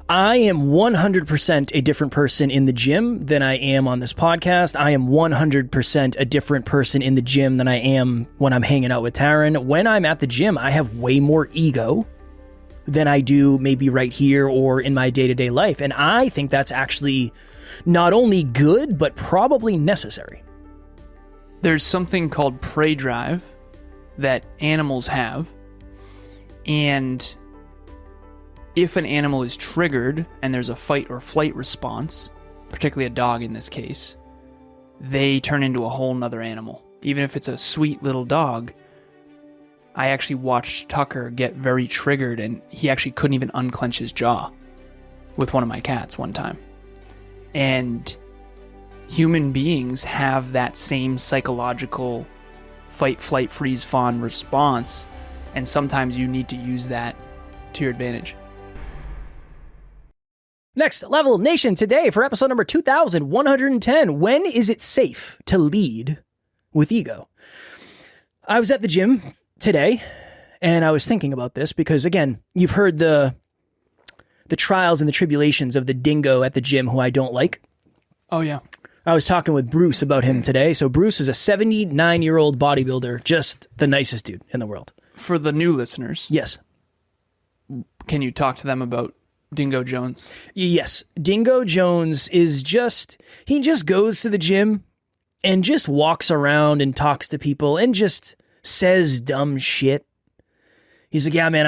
I am 100% a different person in the gym than I am on this podcast. I am 100% a different person in the gym than I am when I'm hanging out with Taryn. When I'm at the gym, I have way more ego than I do maybe right here or in my day-to-day life. And I think that's actually not only good, but probably necessary. There's something called prey drive that animals have. And if an animal is triggered and there's a fight or flight response, particularly a dog in this case, they turn into a whole nother animal. Even if it's a sweet little dog, I actually watched Tucker get very triggered and he actually couldn't even unclench his jaw with one of my cats one time. And human beings have that same psychological fight, flight, freeze, fawn response, and sometimes you need to use that to your advantage. Next Level Nation today for episode number 2110. When is it safe to lead with ego? I was at the gym today and I was thinking about this because, again, you've heard the trials and the tribulations of the dingo at the gym who I don't like. Oh, yeah. I was talking with Bruce about him today. So Bruce is a 79-year-old bodybuilder, just the nicest dude in the world. For the new listeners. Yes. Can you talk to them about Dingo Jones? Yes. Dingo Jones is he just goes to the gym and just walks around and talks to people and just says dumb shit. He's like, yeah, man,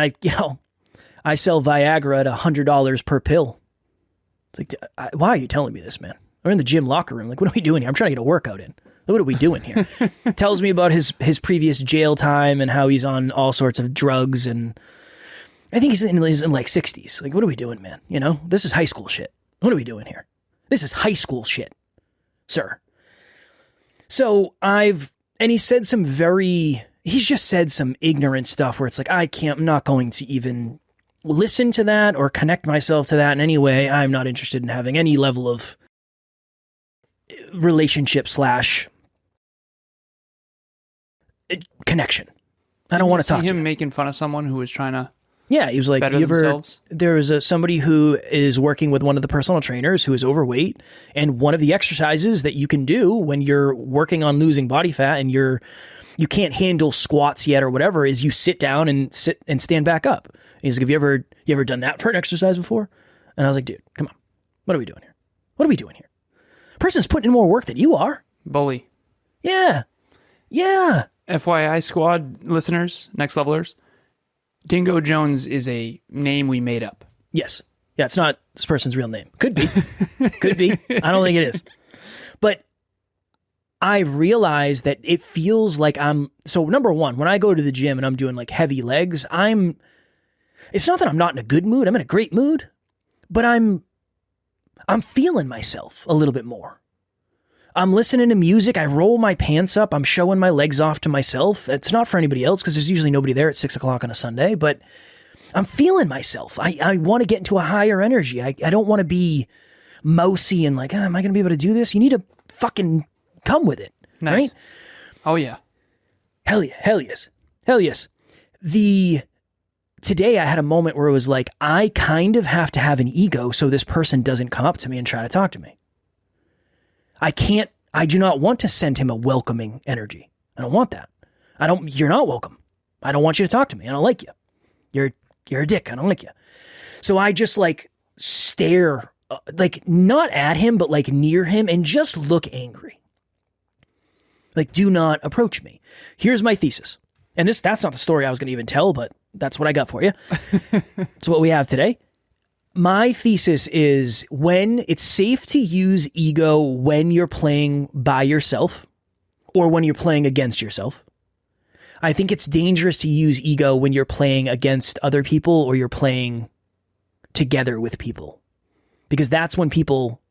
I sell Viagra at $100 per pill. It's like, why are you telling me this, man? We're in the gym locker room. Like, what are we doing here? I'm trying to get a workout in. What are we doing here? Tells me about his previous jail time and how he's on all sorts of drugs, and I think he's in like 60s. Like, what are we doing, man? You know, this is high school shit. What are we doing here? This is high school shit, sir. So he said he's just said some ignorant stuff where it's like, I'm not going to even listen to that or connect myself to that in any way. I'm not interested in having any level of relationship / connection. I don't want to talk to him making fun of someone who was trying to Yeah, he was like, there was somebody who is working with one of the personal trainers who is overweight, and one of the exercises that you can do when you're working on losing body fat and you can't handle squats yet or whatever is you sit down and stand back up. And he's like, have you ever done that for an exercise before? And I was like, dude, come on. What are we doing here? What are we doing here? Person's putting in more work than you are. Bully. Yeah. Yeah. FYI squad listeners, next levelers, Dingo Jones is a name we made up. Yes. Yeah, it's not this person's real name. Could be. Could be. I don't think it is. But I've realized that it feels like so number one, when I go to the gym and I'm doing like heavy legs, it's not that I'm not in a good mood. I'm in a great mood, but I'm feeling myself a little bit more. I'm listening to music. I roll my pants up. I'm showing my legs off to myself. It's not for anybody else because there's usually nobody there at 6 o'clock on a Sunday, but I'm feeling myself. I want to get into a higher energy. I don't want to be mousy and like, am I going to be able to do this? You need to fucking come with it. Nice. Right? Oh, yeah. Hell yeah. Hell yes. Hell yes. Today I had a moment where it was like, I kind of have to have an ego so this person doesn't come up to me and try to talk to me. I do not want to send him a welcoming energy. I don't want that. You're not welcome. I don't want you to talk to me. I don't like you. You're a dick. I don't like you. So I just like stare, like not at him, but like near him and just look angry. Like, do not approach me. Here's my thesis. And that's not the story I was going to even tell, but that's what I got for you. It's what we have today. My thesis is when it's safe to use ego when you're playing by yourself or when you're playing against yourself. I think it's dangerous to use ego when you're playing against other people or you're playing together with people, because that's when people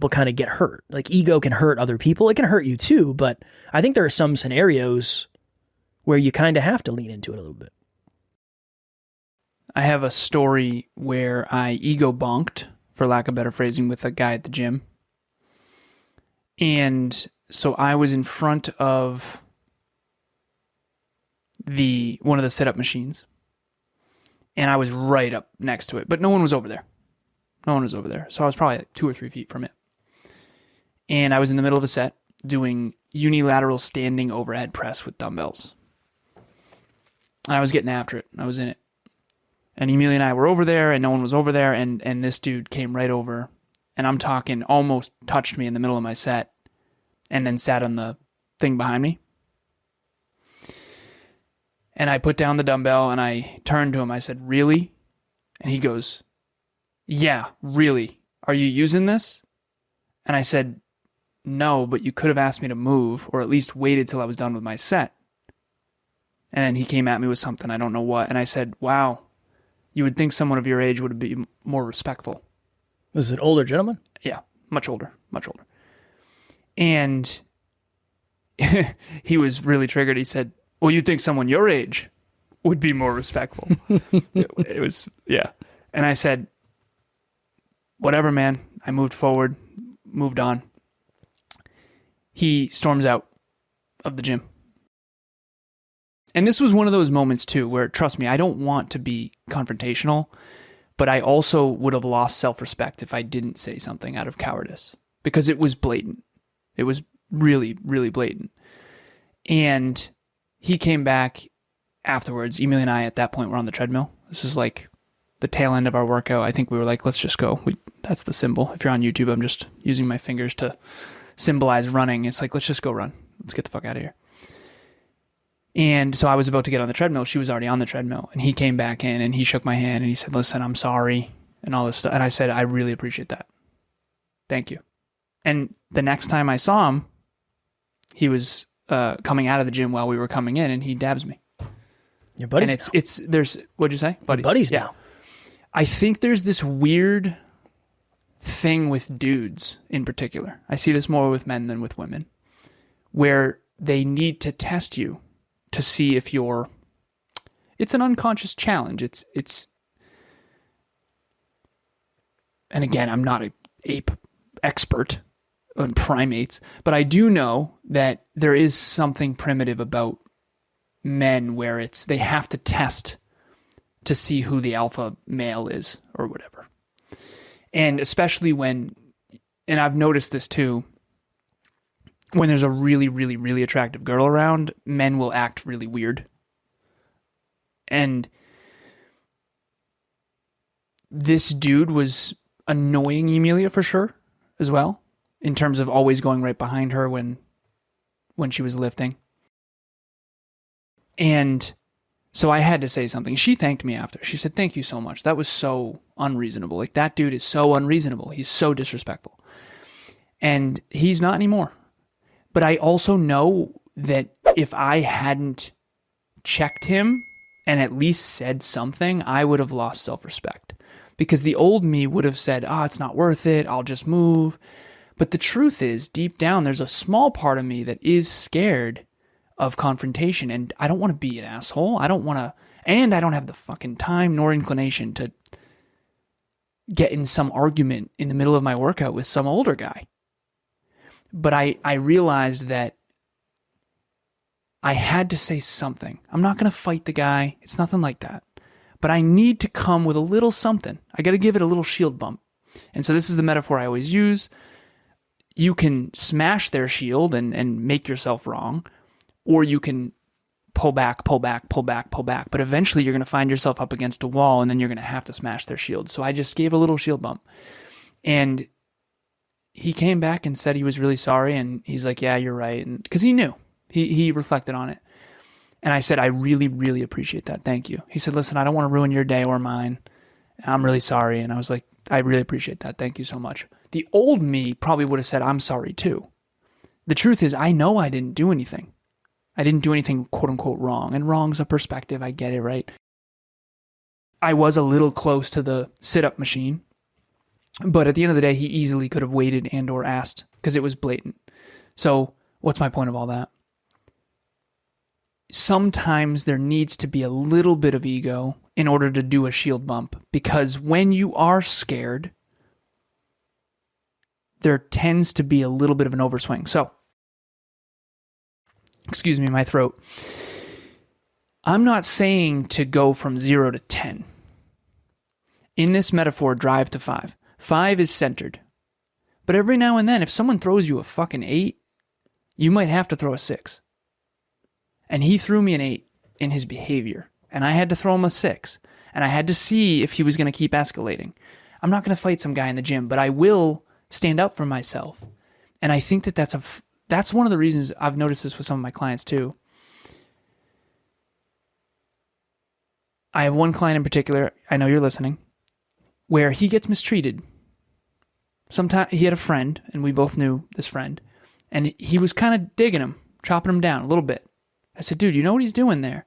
kind of get hurt. Like, ego can hurt other people. It can hurt you too, but I think there are some scenarios where you kind of have to lean into it a little bit. I have a story where I ego bonked, for lack of better phrasing, with a guy at the gym. And so I was in front of one of the setup machines. And I was right up next to it, but no one was over there. No one was over there. So I was probably like 2 or 3 feet from it. And I was in the middle of a set doing unilateral standing overhead press with dumbbells. And I was getting after it. I was in it. And Emilia and I were over there, and no one was over there, and this dude came right over, and I'm talking, almost touched me in the middle of my set, and then sat on the thing behind me. And I put down the dumbbell, and I turned to him. I said, "Really?" And he goes, "Yeah, really. Are you using this?" And I said, "No, but you could have asked me to move, or at least waited till I was done with my set." And then he came at me with something, I don't know what, and I said, "Wow, you would think someone of your age would be more respectful." Was it an older gentleman? Yeah, much older. And he was really triggered. He said, "Well, you'd think someone your age would be more respectful." It was, yeah. And I said, "Whatever, man." I moved forward, moved on. He storms out of the gym. And this was one of those moments, too, where, trust me, I don't want to be confrontational, but I also would have lost self-respect if I didn't say something out of cowardice, because it was blatant. It was really, really blatant. And he came back afterwards. Emilia and I, at that point, were on the treadmill. This is like the tail end of our workout. I think we were like, let's just go. That's the symbol. If you're on YouTube, I'm just using my fingers to symbolize running. It's like, let's just go run. Let's get the fuck out of here. And so I was about to get on the treadmill. She was already on the treadmill. And he came back in and he shook my hand and he said, "Listen, I'm sorry," and all this stuff. And I said, "I really appreciate that. Thank you." And the next time I saw him, he was coming out of the gym while we were coming in, and he dabs me. Your buddies and there's, what'd you say? Buddies. Buddies yeah. now. I think there's this weird thing with dudes in particular. I see this more with men than with women, where they need to test you to see if it's an unconscious challenge. It's, and again, I'm not an ape expert on primates, but I do know that there is something primitive about men where they have to test to see who the alpha male is or whatever. And especially and I've noticed this too, when there's a really, really, really attractive girl around, men will act really weird. And this dude was annoying Emilia for sure as well, in terms of always going right behind her when she was lifting. And so I had to say something. She thanked me after. She said, "Thank you so much. That was so unreasonable. Like, that dude is so unreasonable. He's so disrespectful." And he's not anymore. But I also know that if I hadn't checked him and at least said something, I would have lost self-respect. Because the old me would have said, "It's not worth it. I'll just move." But the truth is, deep down, there's a small part of me that is scared of confrontation. And I don't want to be an asshole. And I don't have the fucking time nor inclination to get in some argument in the middle of my workout with some older guy. But I realized that I had to say something. I'm not going to fight the guy. It's nothing like that. But I need to come with a little something. I got to give it a little shield bump. And so this is the metaphor I always use. You can smash their shield and make yourself wrong, or you can pull back. But eventually you're going to find yourself up against a wall, and then you're going to have to smash their shield. So I just gave a little shield bump. And he came back and said he was really sorry, and he's like, "Yeah, you're right." And because he knew. He reflected on it. And I said, "I really, really appreciate that. Thank you." He said, "Listen, I don't want to ruin your day or mine. I'm really sorry." And I was like, "I really appreciate that. Thank you so much." The old me probably would have said, "I'm sorry too." The truth is, I know I didn't do anything. I didn't do anything quote unquote wrong. And wrong's a perspective. I get it, right? I was a little close to the sit-up machine. But at the end of the day, he easily could have waited and or asked, because it was blatant. So what's my point of all that? Sometimes there needs to be a little bit of ego in order to do a shield bump, because when you are scared, there tends to be a little bit of an overswing. So, excuse me, my throat. I'm not saying to go from 0 to 10. In this metaphor, drive to 5. 5 is centered. But every now and then, if someone throws you a fucking 8, you might have to throw a 6. And he threw me an 8 in his behavior. And I had to throw him a 6. And I had to see if he was going to keep escalating. I'm not going to fight some guy in the gym, but I will stand up for myself. And I think that that's one of the reasons I've noticed this with some of my clients too. I have one client in particular, I know you're listening, where he gets mistreated. Sometimes he had a friend, and we both knew this friend, and he was kind of digging him, chopping him down a little bit. I said, dude, you know what he's doing there?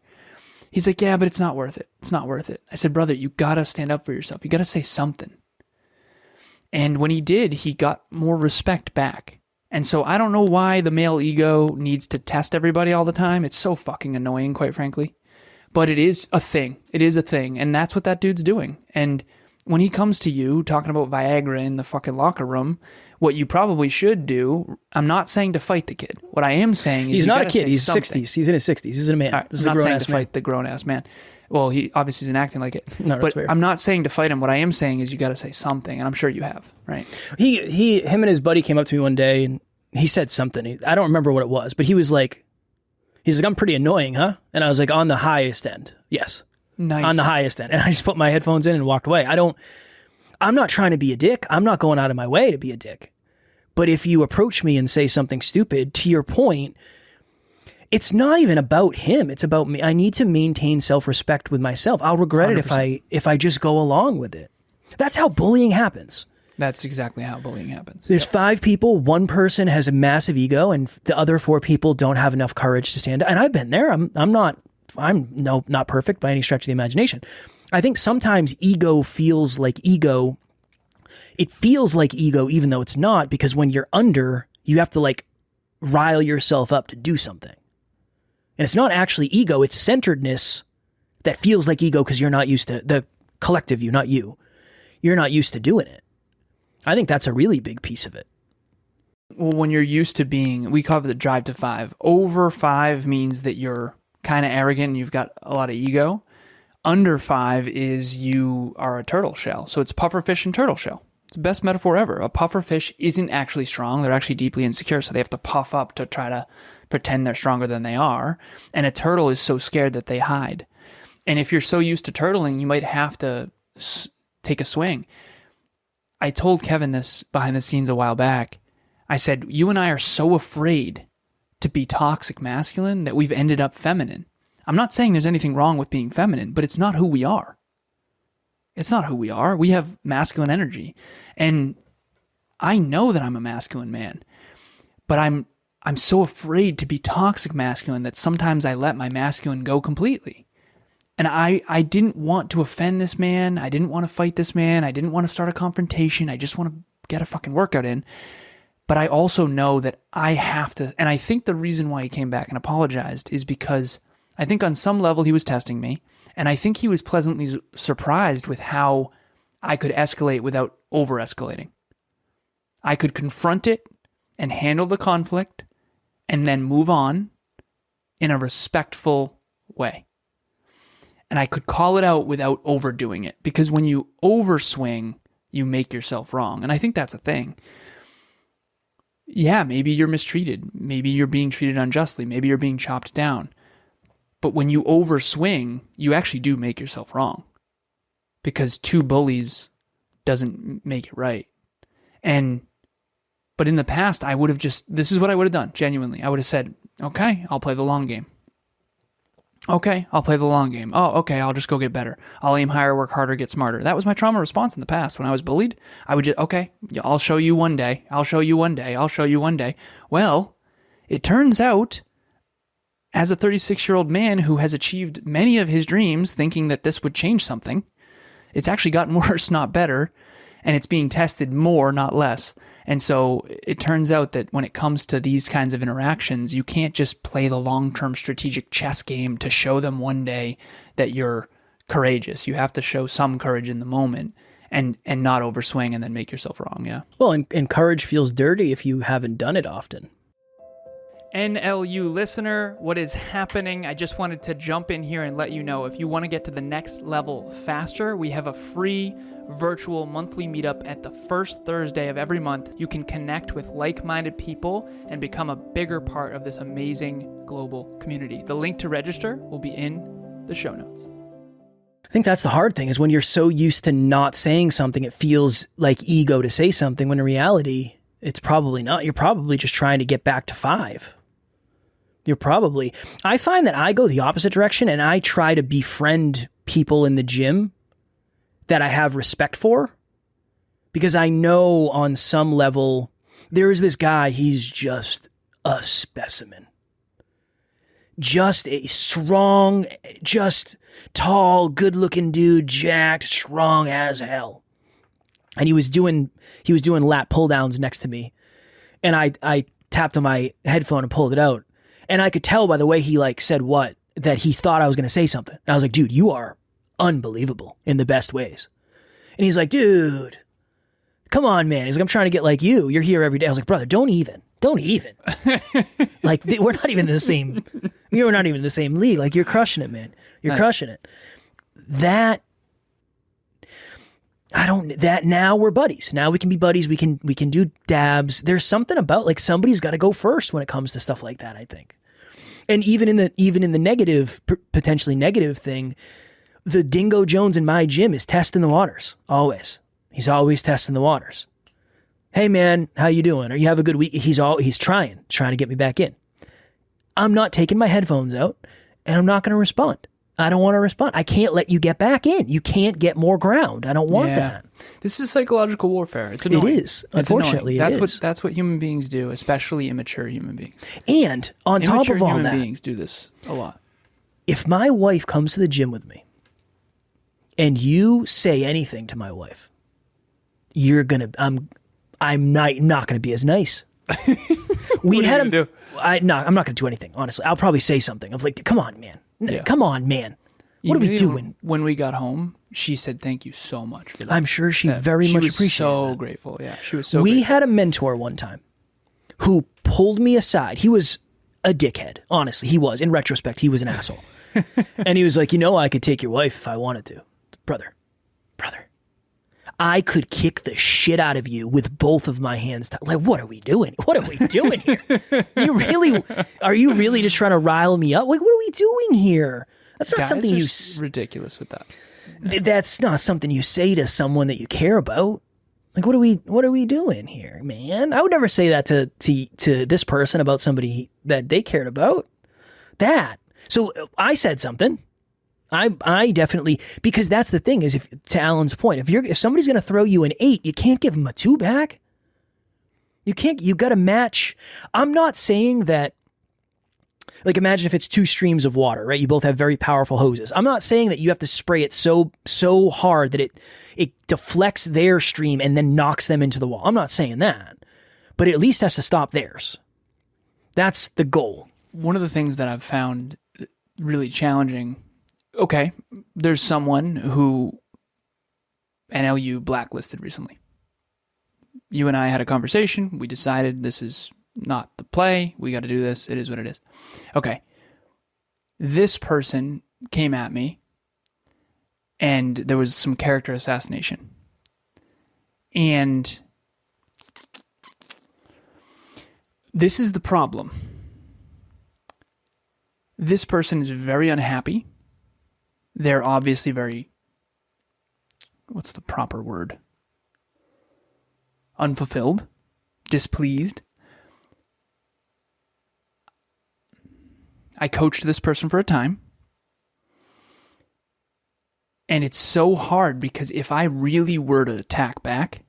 He's like, yeah, but it's not worth it. It's not worth it. I said, brother, you got to stand up for yourself. You got to say something. And when he did, he got more respect back. And so I don't know why the male ego needs to test everybody all the time. It's so fucking annoying, quite frankly. But it is a thing. It is a thing. And that's what that dude's doing. And when he comes to you talking about Viagra in the fucking locker room, what you probably should do, I'm not saying to fight the kid. What I am saying is he's not a kid. He's something. 60s. He's in his 60s. He's a man. Right, this is I'm a not grown saying ass to man. fight the grown ass man. Well, he obviously isn't acting like it. No, that's but fair. I'm not saying to fight him. What I am saying is you got to say something, and I'm sure you have, right? Him and his buddy came up to me one day, and he said something. I don't remember what it was, but he's like, I'm pretty annoying, huh? And I was like, on the highest end. Yes. Nice. On the highest end. And I just put my headphones in and walked away. I'm not trying to be a dick. I'm not going out of my way to be a dick. But if you approach me and say something stupid, to your point, it's not even about him. It's about me. I need to maintain self-respect with myself. I'll regret 100%. It if I just go along with it. That's how bullying happens. That's exactly how bullying happens. There's 5 people. One person has a massive ego, and the other 4 people don't have enough courage to stand up. And I've been there. I'm not perfect by any stretch of the imagination. I think sometimes ego feels like ego. It feels like ego, even though it's not, because when you're under, you have to like rile yourself up to do something. And it's not actually ego, it's centeredness that feels like ego because you're not used to the collective you, not you. You're not used to doing it. I think that's a really big piece of it. Well, when you're used to being, we cover the drive to 5. Over 5 means that you're kind of arrogant and you've got a lot of ego. Under 5 is you are a turtle shell. So it's pufferfish and turtle shell. It's the best metaphor ever. A pufferfish isn't actually strong. They're actually deeply insecure. So they have to puff up to try to pretend they're stronger than they are. And a turtle is so scared that they hide. And if you're so used to turtling, you might have to take a swing. I told Kevin this behind the scenes a while back. I said, you and I are so afraid to be toxic masculine that we've ended up feminine. I'm not saying there's anything wrong with being feminine, but it's not who we are. It's not who we are. We have masculine energy. And I know that I'm a masculine man, but I'm so afraid to be toxic masculine that sometimes I let my masculine go completely. And I didn't want to offend this man. I didn't want to fight this man. I didn't want to start a confrontation. I just want to get a fucking workout in. But I also know that I have to, and I think the reason why he came back and apologized is because I think on some level he was testing me, and I think he was pleasantly surprised with how I could escalate without over-escalating. I could confront it and handle the conflict and then move on in a respectful way. And I could call it out without overdoing it, because when you overswing, you make yourself wrong. And I think that's a thing. Yeah, maybe you're mistreated. Maybe you're being treated unjustly. Maybe you're being chopped down. But when you overswing, you actually do make yourself wrong, because 2 bullies doesn't make it right. But in the past, I would have this is what I would have done, genuinely. I would have said, okay, I'll play the long game. Okay, I'll play the long game. Oh, okay, I'll just go get better. I'll aim higher, work harder, get smarter. That was my trauma response in the past. When I was bullied, I would just, okay, I'll show you one day. I'll show you one day. I'll show you one day. Well, it turns out, as a 36-year-old man who has achieved many of his dreams thinking that this would change something, it's actually gotten worse, not better, and it's being tested more, not less. And so it turns out that when it comes to these kinds of interactions, you can't just play the long-term strategic chess game to show them one day that you're courageous. You have to show some courage in the moment and not overswing and then make yourself wrong, yeah. Well, and courage feels dirty if you haven't done it often. NLU listener, what is happening? I just wanted to jump in here and let you know, if you want to get to the next level faster, we have a free virtual monthly meetup at the first Thursday of every month. You can connect with like-minded people and become a bigger part of this amazing global community. The link to register will be in the show notes. I think that's the hard thing, is when you're so used to not saying something, it feels like ego to say something, when in reality, it's probably not. You're probably just trying to get back to 5. I find that I go the opposite direction, and I try to befriend people in the gym that I have respect for, because I know on some level, there's this guy, he's just a specimen. Just a strong, just tall, good-looking dude, jacked, strong as hell. And he was doing lat pull-downs next to me. And I tapped on my headphone and pulled it out. And I could tell by the way he said what, that he thought I was going to say something. And I was like, dude, you are unbelievable in the best ways. And he's like, dude, come on, man. He's like, I'm trying to get like you. You're here every day. I was like, brother, don't even. We're not even in the same, you're not even in the same league. Like, you're crushing it, man. You're crushing it. Now we're buddies. Now we can be buddies. We can do dabs. There's something about somebody's got to go first when it comes to stuff like that, I think. And even in the negative, potentially negative thing, the Dingo Jones in my gym is testing the waters. Always. He's always testing the waters. Hey man, how you doing? Or you have a good week? He's trying to get me back in. I'm not taking my headphones out, and I'm not going to respond. I don't want to respond. I can't let you get back in. You can't get more ground. I don't want that. This is psychological warfare. It's annoying. It is. Unfortunately, that's what human beings do, especially immature human beings. And on top of all that, human beings do this a lot. If my wife comes to the gym with me, and you say anything to my wife, I'm not going to be as nice. I'm not going to do anything, honestly. I'll probably say something of come on, man. Come on, man. What are we doing? When we got home, she said, thank you so much for that. I'm sure she very much appreciated it. She was so grateful. Yeah, she was so We grateful. had a mentor one time who pulled me aside. He was a dickhead. Honestly, he was. In retrospect, he was an asshole. And he was like, I could take your wife if I wanted to. Brother, I could kick the shit out of you with both of my hands. What are we doing? What are we doing here? Are you really just trying to rile me up? What are we doing here? That's not something you... ridiculous with that. That's not something you say to someone that you care about. What are we doing here, man? I would never say that to this person about somebody that they cared about. So I said something. I definitely, because that's the thing is, to Alan's point, if somebody's going to throw you an 8, you can't give them a 2 back. You got to match. I'm not saying that, imagine if it's 2 streams of water, right? You both have very powerful hoses. I'm not saying that you have to spray it so hard that it deflects their stream and then knocks them into the wall. I'm not saying that, but it at least has to stop theirs. That's the goal. One of the things that I've found really challenging. Okay, there's someone who NLU blacklisted recently. You and I had a conversation. We decided this is not the play. We got to do this. It is what it is. Okay. This person came at me, and there was some character assassination. And this is the problem. This person is very unhappy. They're obviously very, what's the proper word? Unfulfilled, displeased. I coached this person for a time. And it's so hard because if I really were to attack back,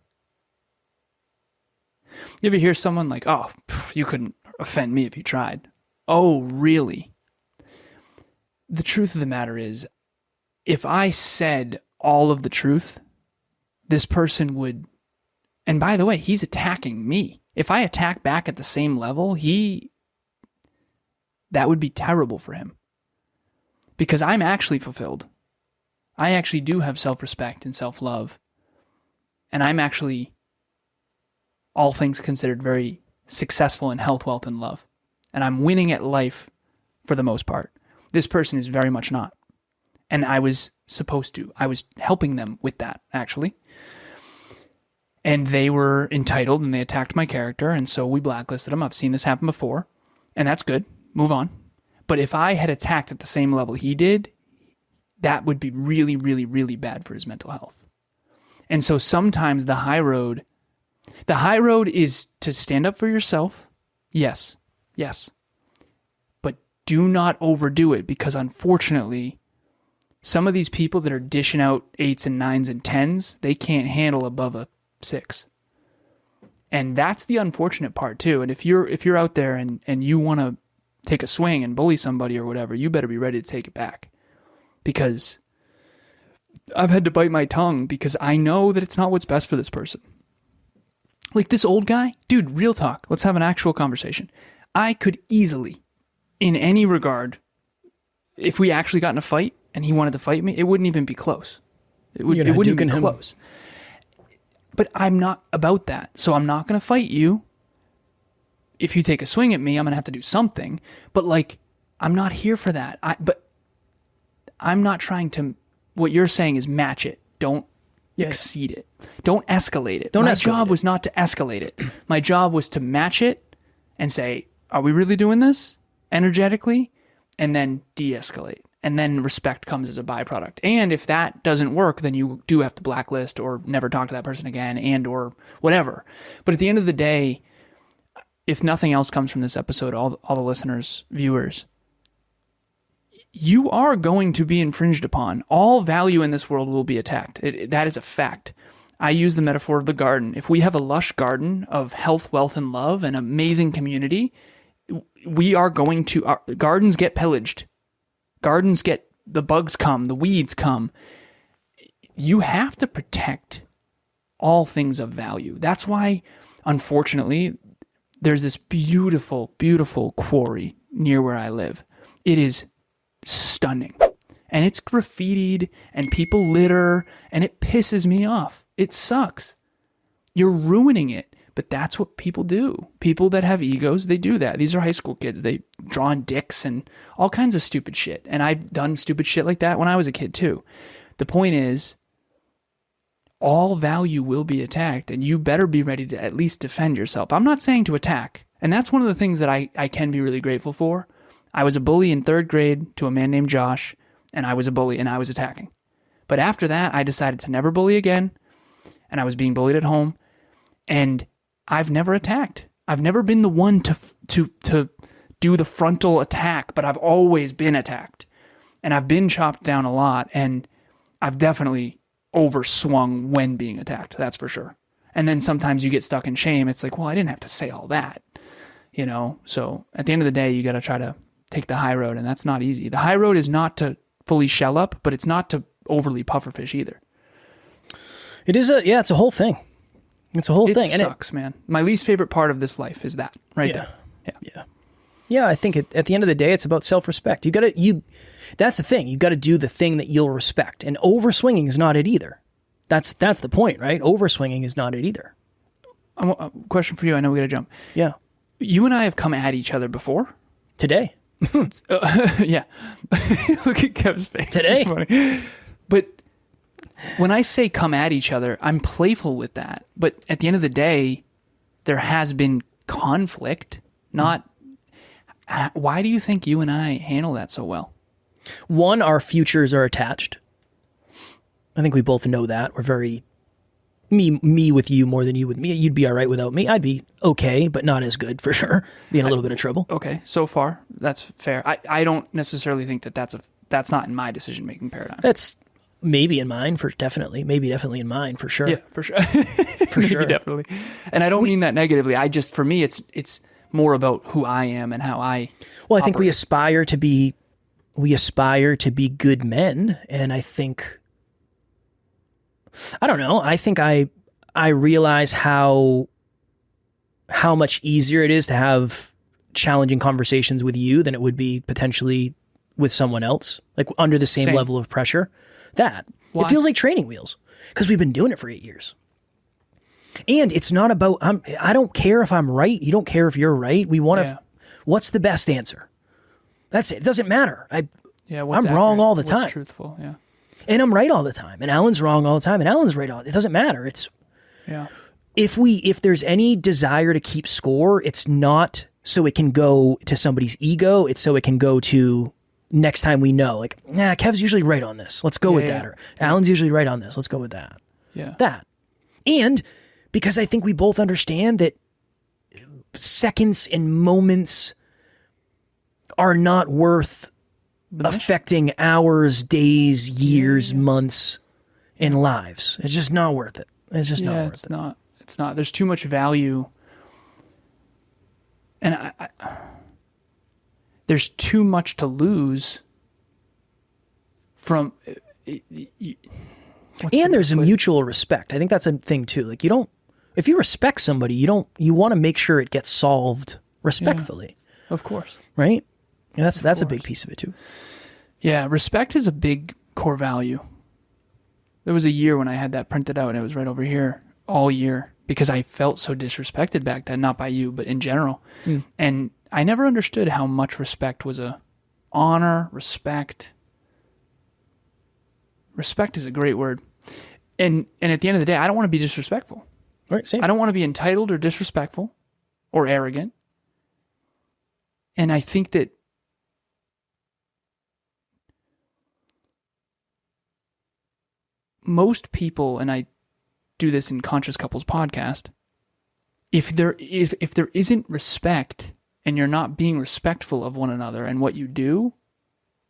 you ever hear someone like, oh, you couldn't offend me if you tried. Oh, really? The truth of the matter is, if I said all of the truth, this person would, and by the way, he's attacking me. If I attack back at the same level, that would be terrible for him. Because I'm actually fulfilled. I actually do have self-respect and self-love. And I'm actually, all things considered, very successful in health, wealth, and love. and I'm winning at life for the most part. This person is very much not. And I was helping them with that, actually. And they were entitled and they attacked my character, and so we blacklisted them. I've seen this happen before, and that's good. Move on. But if I had attacked at the same level he did, that would be really, really, really bad for his mental health. And so sometimes the high road is to stand up for yourself. Yes. But do not overdo it, because unfortunately, some of these people that are dishing out 8s and 9s and 10s, they can't handle above a 6. And that's the unfortunate part too. And if you're out there and you want to take a swing and bully somebody or whatever, you better be ready to take it back. Because I've had to bite my tongue because I know that it's not what's best for this person. Like this old guy, dude, real talk. Let's have an actual conversation. I could easily, in any regard, if we actually got in a fight and he wanted to fight me, it wouldn't even be close. It wouldn't even be close. But I'm not about that. So I'm not going to fight you. If you take a swing at me, I'm going to have to do something. But like, I'm not here for that. But I'm not trying to, what you're saying is match it. Don't exceed it. Don't escalate it. My job was not to escalate it. My job was to match it and say, are we really doing this energetically? And then de-escalate. And then respect comes as a byproduct. And if that doesn't work, then you do have to blacklist or never talk to that person again and or whatever. But at the end of the day, if nothing else comes from this episode, all the listeners, viewers, you are going to be infringed upon. All value in this world will be attacked. That is a fact. I use the metaphor of the garden. If we have a lush garden of health, wealth, and love, and amazing community, we are going to, our gardens get pillaged. Gardens get, the bugs come, the weeds come. You have to protect all things of value. That's why, unfortunately, there's this beautiful, beautiful quarry near where I live. It is stunning. And it's graffitied and people litter and it pisses me off. It sucks. You're ruining it. But that's what people do. People that have egos, they do that. These are high school kids. They draw on dicks and all kinds of stupid shit. And I've done stupid shit like that when I was a kid too. The point is, all value will be attacked and you better be ready to at least defend yourself. I'm not saying to attack. And that's one of the things that I can be really grateful for. I was a bully in 3rd grade to a man named Josh, and I was a bully and I was attacking. But after that, I decided to never bully again, and I was being bullied at home, and I've never attacked. I've never been the one to do the frontal attack, but I've always been attacked. And I've been chopped down a lot, and I've definitely overswung when being attacked, that's for sure. And then sometimes you get stuck in shame. It's like, well, I didn't have to say all that, you know? So at the end of the day, you got to try to take the high road, and that's not easy. The high road is not to fully shell up, but it's not to overly pufferfish either. It is it's a whole thing. It's a whole thing. It sucks, man. My least favorite part of this life is that right there. Yeah. I think at the end of the day, it's about self-respect. That's the thing. You got to do the thing that you'll respect, and overswinging is not it either. That's the point, right? Overswinging is not it either. A question for you. I know we got to jump. Yeah. You and I have come at each other before. Today. Yeah. Look at Kev's face. Today. But when I say come at each other, I'm playful with that. But at the end of the day, there has been conflict. Not. Why do you think you and I handle that so well? One, our futures are attached. I think we both know that. We're very me with you more than you with me. You'd be all right without me. I'd be okay, but not as good for sure. Be in a little bit of trouble. Okay, so far that's fair. I don't necessarily think that's not in my decision making paradigm. That's maybe in mine definitely in mine for sure. Yeah, for sure. For sure, definitely. And I don't mean that negatively. For me, it's more about who I am and how I. Well, I think we aspire to be good men, and I think. I don't know. I think I realize how much easier it is to have challenging conversations with you than it would be potentially with someone else, like under the same level of pressure. It feels like training wheels because we've been doing it for 8 years. And it's not about I don't care if I'm right. You don't care if you're right. We want What's the best answer? That's it. It doesn't matter. I'm what's wrong accurate? all the What's time. truthful, yeah. And I'm right all the time. And Alan's wrong all the time. And Alan's right all. It doesn't matter. It's if there's any desire to keep score, it's not so it can go to somebody's ego. It's so it can go to next time we know. Like, Kev's usually right on this. Let's go with that. Or Alan's usually right on this. Let's go with that. Yeah. That. And because I think we both understand that seconds and moments are not worth affecting hours, days, years, months, and lives. It's just not worth it. It's just not worth it. It's not. There's too much value. And there's too much to lose from... And there's a mutual respect. I think that's a thing too. Like if you respect somebody, you want to make sure it gets solved respectfully. Yeah, of course. Right? And that's a big piece of it too. Yeah, respect is a big core value. There was a year when I had that printed out and it was right over here all year because I felt so disrespected back then, not by you, but in general. And I never understood how much respect was a honor, respect. Respect is a great word. And at the end of the day, I don't want to be disrespectful. Right, same. I don't want to be entitled or disrespectful or arrogant. And I think that most people, and I do this in Conscious Couples podcast, if there isn't respect and you're not being respectful of one another and what you do,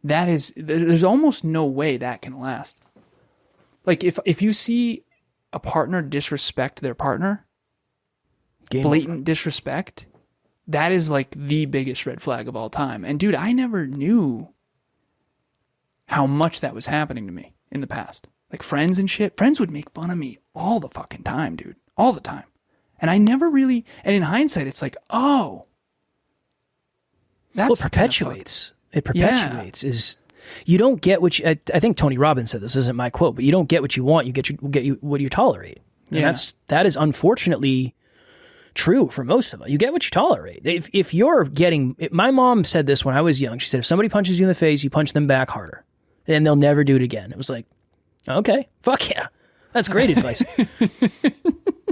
there's almost no way that can last. Like if you see a partner disrespect their partner, blatant disrespect, that is like the biggest red flag of all time. And dude, I never knew how much that was happening to me in the past. Like friends and shit. Friends would make fun of me all the fucking time, dude. All the time. And I never really, and in hindsight, it's like, oh. It perpetuates. It perpetuates. Is you don't get what you, I think Tony Robbins said this isn't my quote, but you don't get what you want, you get what you tolerate. And that is unfortunately true for most of us. You get what you tolerate. If you're getting, my mom said this when I was young. She said, if somebody punches you in the face, you punch them back harder and they'll never do it again. It was like, okay, fuck yeah. That's great advice.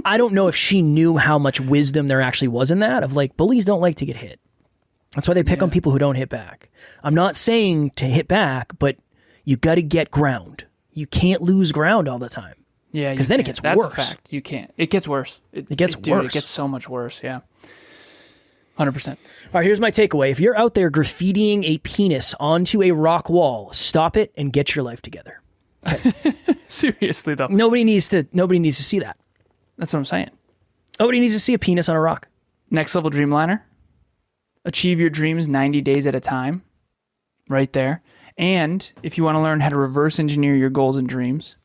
I don't know if she knew how much wisdom there actually was in that, of like, bullies don't like to get hit. That's why they pick on people who don't hit back. I'm not saying to hit back, but you got to get ground. You can't lose ground all the time. Yeah, because then it gets worse. That's a fact. You can't. It gets worse. It gets worse. It gets so much worse. Yeah, 100%. All right, here's my takeaway. If you're out there graffitiing a penis onto a rock wall, stop it and get your life together. Okay. Seriously though, nobody needs to see that. That's what I'm saying. Nobody needs to see a penis on a rock. Next Level Dreamliner. Achieve your dreams 90 days at a time. Right there. And if you want to learn how to reverse engineer your goals and dreams,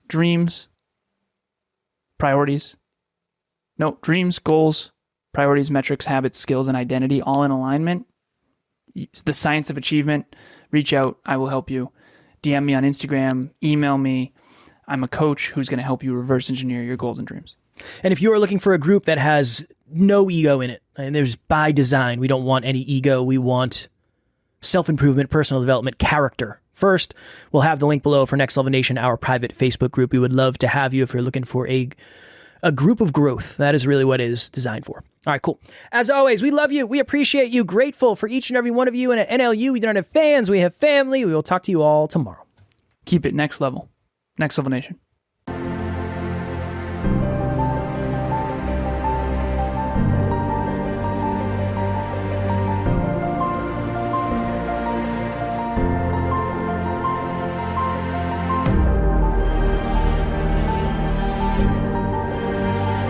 priorities, goals, priorities, metrics, habits, skills, and identity, all in alignment. It's the science of achievement. Reach out. I will help you. DM me on Instagram. Email me. I'm a coach who's going to help you reverse engineer your goals and dreams. And if you are looking for a group that has no ego in it, and there's by design, we don't want any ego. We want self-improvement, personal development, character. First, we'll have the link below for Next Level Nation, our private Facebook group. We would love to have you if you're looking for a group of growth. That is really what it is designed for. All right, cool. As always, we love you. We appreciate you. Grateful for each and every one of you. And at NLU, we don't have fans. We have family. We will talk to you all tomorrow. Keep it next level. Next Level Nation.